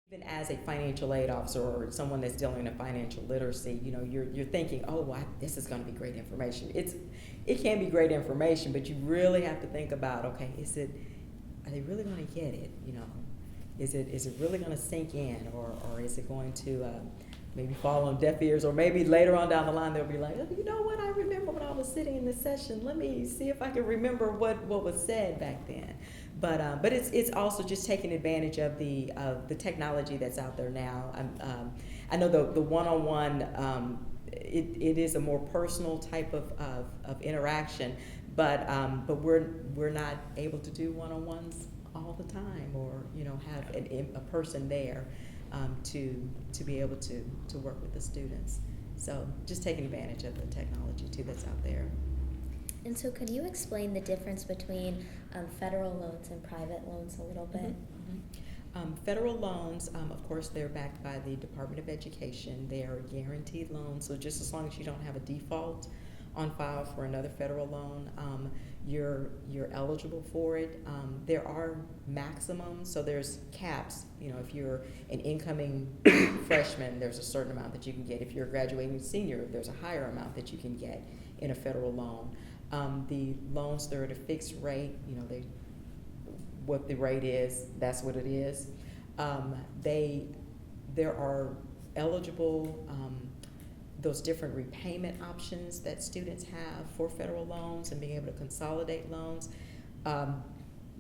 Even as a financial aid officer or someone that's dealing in financial literacy, you're thinking, oh, well, this is going to be great information. It can be great information, but you really have to think about, okay, are they really going to get it? Is it really going to sink in, or is it going to maybe fall on deaf ears, or maybe later on down the line they'll be like, oh, you know what? I remember when I was sitting in this session. Let me see if I can remember what was said back then. But it's also just taking advantage of the technology that's out there now. I know the one-on-one, it is a more personal type of interaction, but we're not able to do one-on-ones all the time, or have a person there to be able to work with the students. So just taking advantage of the technology too that's out there. And so could you explain the difference between federal loans and private loans a little bit? Federal loans, of course, they're backed by the Department of Education. They are guaranteed loans, so just as long as you don't have a default on file for another federal loan, you're eligible for it. There are maximums, so there's caps. If you're an incoming freshman, there's a certain amount that you can get. If you're a graduating senior, there's a higher amount that you can get in a federal loan. The loans, they're at a fixed rate. What the rate is, that's what it is. There are eligible those different repayment options that students have for federal loans, and being able to consolidate loans.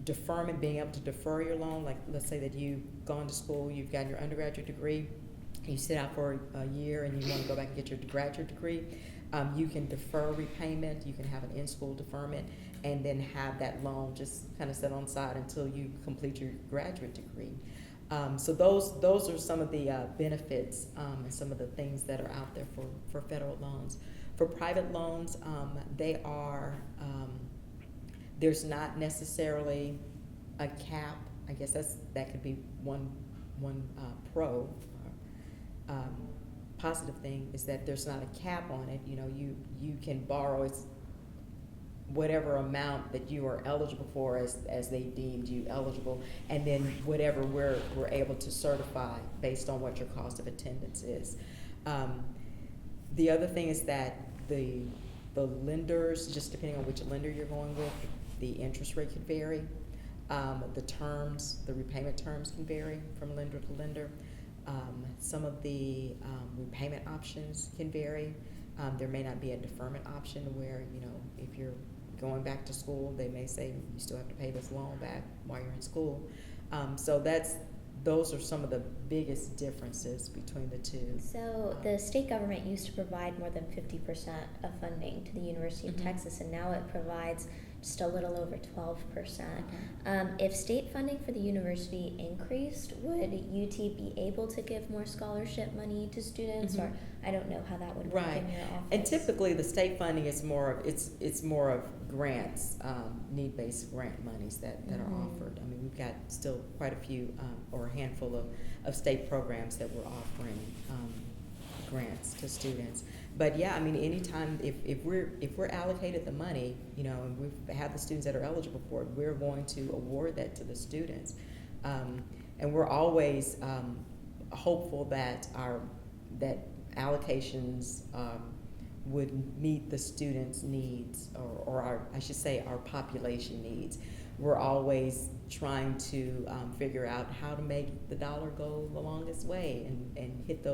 Deferment, being able to defer your loan, like let's say that you've gone to school, you've gotten your undergraduate degree, you sit out for a year and you want to go back and get your graduate degree. You can defer repayment, you can have an in-school deferment, and then have that loan just kind of set on the side until you complete your graduate degree. So those are some of the benefits and some of the things that are out there for federal loans. For private loans, they are, there's not necessarily a cap. I guess that could be one pro. Positive thing is that there's not a cap on it. You can borrow whatever amount that you are eligible for as they deemed you eligible, and then whatever we're able to certify based on what your cost of attendance is. The other thing is that the lenders, just depending on which lender you're going with, the interest rate could vary. The repayment terms can vary from lender to lender. Some of the repayment options can vary. There may not be a deferment option where, if you're going back to school, they may say you still have to pay this loan back while you're in school. So those are some of the biggest differences between the two. So the state government used to provide more than 50% of funding to the University of Texas, and now it provides just a little over 12%. If state funding for the university increased, would UT be able to give more scholarship money to students, or I don't know how that would work in your office? And typically the state funding is more of grants, need-based grant monies that are offered. I mean, we've got still quite a few or a handful of state programs that we're offering grants to students. But yeah, I mean, anytime if we're allocated the money, and we have the students that are eligible for it, we're going to award that to the students, and we're always hopeful that allocations would meet the students' needs, or I should say our population needs. We're always trying to figure out how to make the dollar go the longest way and hit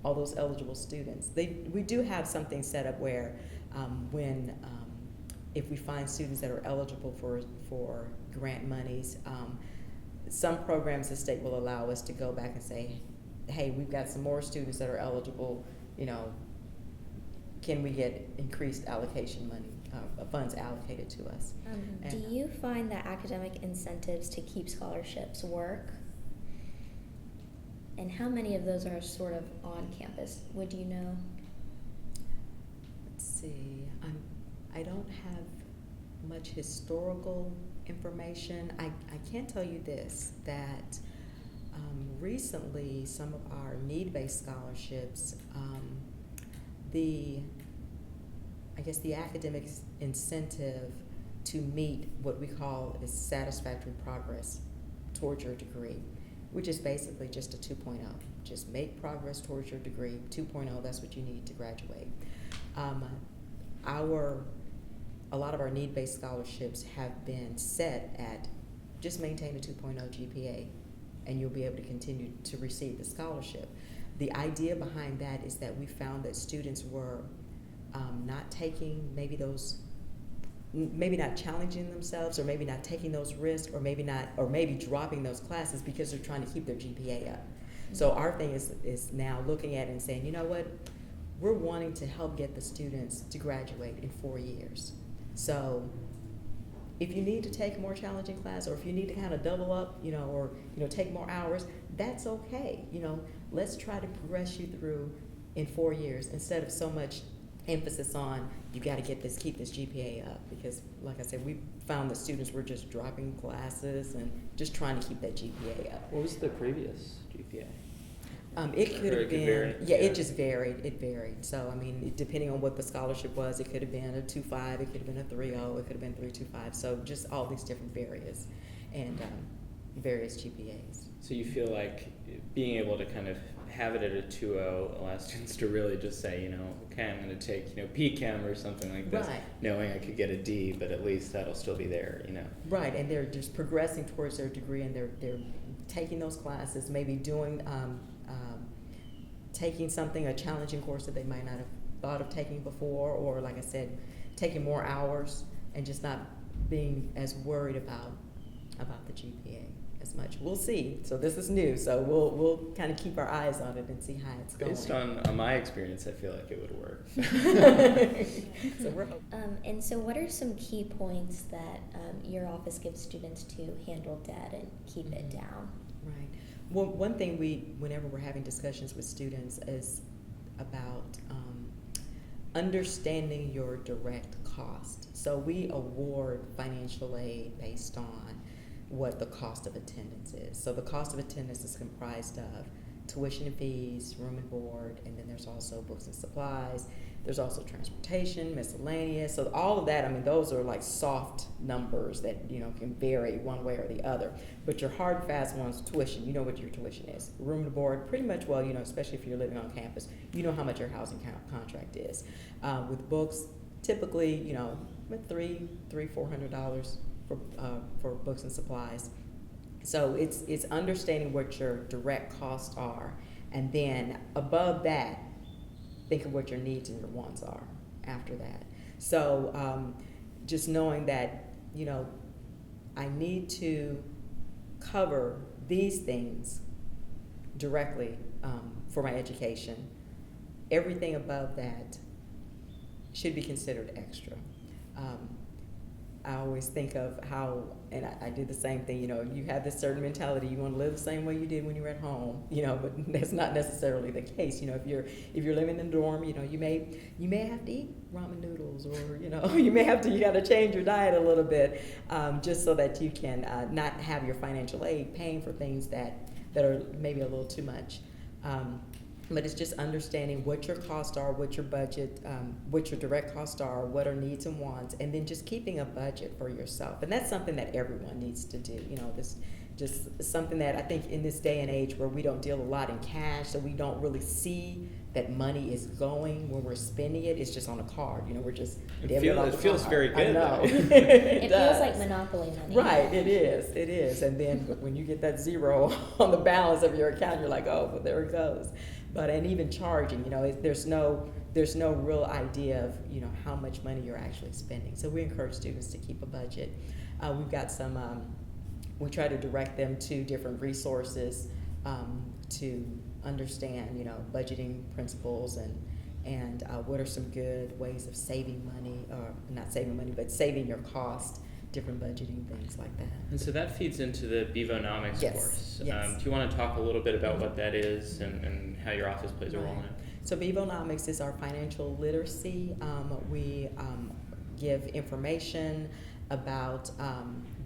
all those eligible students. We do have something set up where if we find students that are eligible for grant monies, some programs the state will allow us to go back and say, hey, we've got some more students that are eligible, can we get increased allocation money, funds allocated to us? Do you find that academic incentives to keep scholarships work? And how many of those are sort of on campus? Would you know? Let's see. I don't have much historical information. I can tell you this, that recently some of our need-based scholarships, the academic incentive to meet what we call is satisfactory progress towards your degree which is basically just a 2.0. Just make progress towards your degree. 2.0, that's what you need to graduate. A lot of our need-based scholarships have been set at just maintain a 2.0 GPA, and you'll be able to continue to receive the scholarship. The idea behind that is that we found that students were not taking maybe not challenging themselves, or maybe not taking those risks, or maybe dropping those classes because they're trying to keep their GPA up. So our thing is now looking at it and saying, you know what, we're wanting to help get the students to graduate in 4 years. So if you need to take a more challenging class, or if you need to kind of double up, or take more hours, that's okay. Let's try to progress you through in 4 years, instead of so much emphasis on you got to keep this GPA up, because like I said, we found that students were just dropping classes and just trying to keep that GPA up. What was the previous GPA? It could have been, vary. it just varied. It varied. So, I mean, depending on what the scholarship was, it could have been a 2.5, it could have been a 3.0, it could have been 3.25. So just all these different various and various GPAs. So you feel like being able to kind of have it at a 2.0 allows students to really just say, okay, I'm going to take, PChem or something like this, Right. knowing I could get a D, but at least that'll still be there, Right, and they're just progressing towards their degree, and they're taking those classes, maybe doing taking a challenging course that they might not have thought of taking before, or like I said, taking more hours and just not being as worried about the GPA as much. We'll see. So this is new, so we'll kind of keep our eyes on it and see how it's going. Based on my experience, I feel like it would work. So we're hoping. And so what are some key points that your office gives students to handle debt and keep it down? Right. Well, one thing whenever we're having discussions with students, is about understanding your direct cost. So we award financial aid based on what the cost of attendance is. So the cost of attendance is comprised of tuition and fees, room and board, and then there's also books and supplies. There's also transportation, miscellaneous. So all of that, I mean, those are like soft numbers that, can vary one way or the other. But your hard and fast ones, tuition, you know what your tuition is. Room and board, pretty much, well, especially if you're living on campus, you know how much your housing contract is. With books, typically, $300-400 for books and supplies. So it's understanding what your direct costs are, and then above that, think of what your needs and your wants are after that. So just knowing that, I need to cover these things directly for my education. Everything above that should be considered extra. I always think of how, and I did the same thing, you have this certain mentality, you want to live the same way you did when you were at home, but that's not necessarily the case. If you're living in a dorm, you may have to eat ramen noodles, or, you got to change your diet a little bit, just so that you can not have your financial aid paying for things that are maybe a little too much. But it's just understanding what your costs are, what your budget, what your direct costs are, what are needs and wants, and then just keeping a budget for yourself. And that's something that everyone needs to do. This just something that I think in this day and age where we don't deal a lot in cash, so we don't really see that money is going when we're spending it. It's just on a card. We're just it feels very good. I know. It feels like Monopoly money. Right, it is. And then when you get that zero on the balance of your account, you're like, oh, well, there it goes. And even charging, there's no real idea of, how much money you're actually spending. So we encourage students to keep a budget. We've got some, we try to direct them to different resources to understand, budgeting principles and what are some good ways of saving money, or not saving money, but saving your cost, different budgeting things like that. And so that feeds into the Bevonomics course. Yes. Do you want to talk a little bit about what that is and how your office plays a role in it? So Bevonomics is our financial literacy. We give information about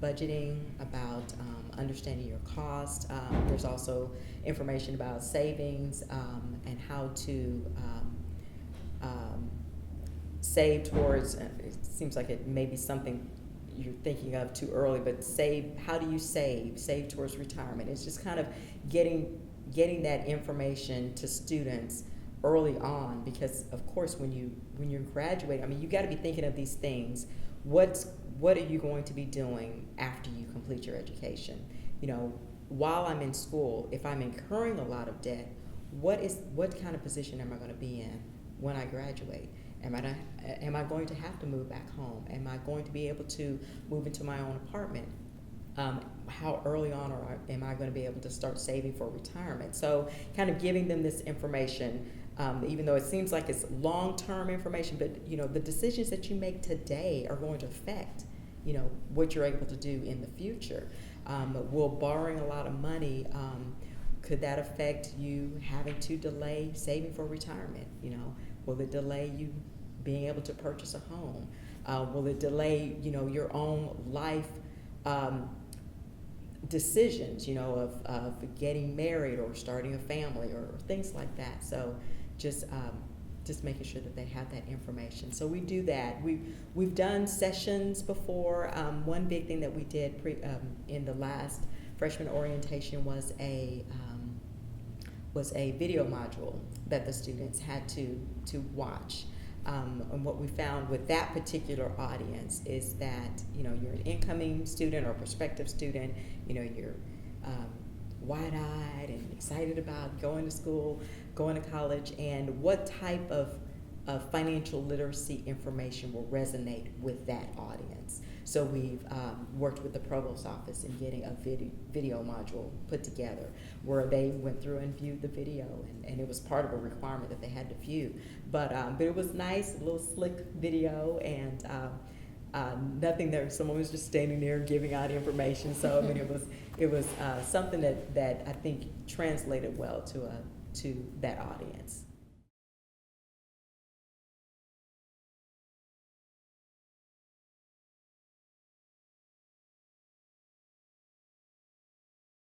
budgeting, about understanding your cost. There's also information about savings and how to save towards, it seems like it may be something you're thinking of too early, but save, how do you save towards retirement? It's just kind of getting that information to students early on, because of course when you're graduating, I mean, you got to be thinking of these things. What are you going to be doing after you complete your education? You know, while I'm in school, if I'm incurring a lot of debt, what kind of position am I going to be in when I graduate? Am I going to have to move back home? Am I going to be able to move into my own apartment? How early on am I going to be able to start saving for retirement? So kind of giving them this information, even though it seems like it's long-term information, but you know, the decisions that you make today are going to affect, you know, what you're able to do in the future. Will borrowing a lot of money, could that affect you having to delay saving for retirement? You know, will it delay you being able to purchase a home? Will it delay, you know, your own life decisions, you know, of getting married or starting a family or things like that? So just making sure that they have that information. So we do that. We've done sessions before. One big thing that we did in the last freshman orientation was a video module that the students had to watch. And what we found with that particular audience is that, you know, you're an incoming student or prospective student, you know, you're wide-eyed and excited about going to school, going to college, and what type of financial literacy information will resonate with that audience. So we've worked with the provost office in getting a video module put together where they went through and viewed the video, and it was part of a requirement that they had to view. But it was nice, a little slick video, and nothing there. Someone was just standing there giving out information. So I mean, it was something that I think translated well to that audience.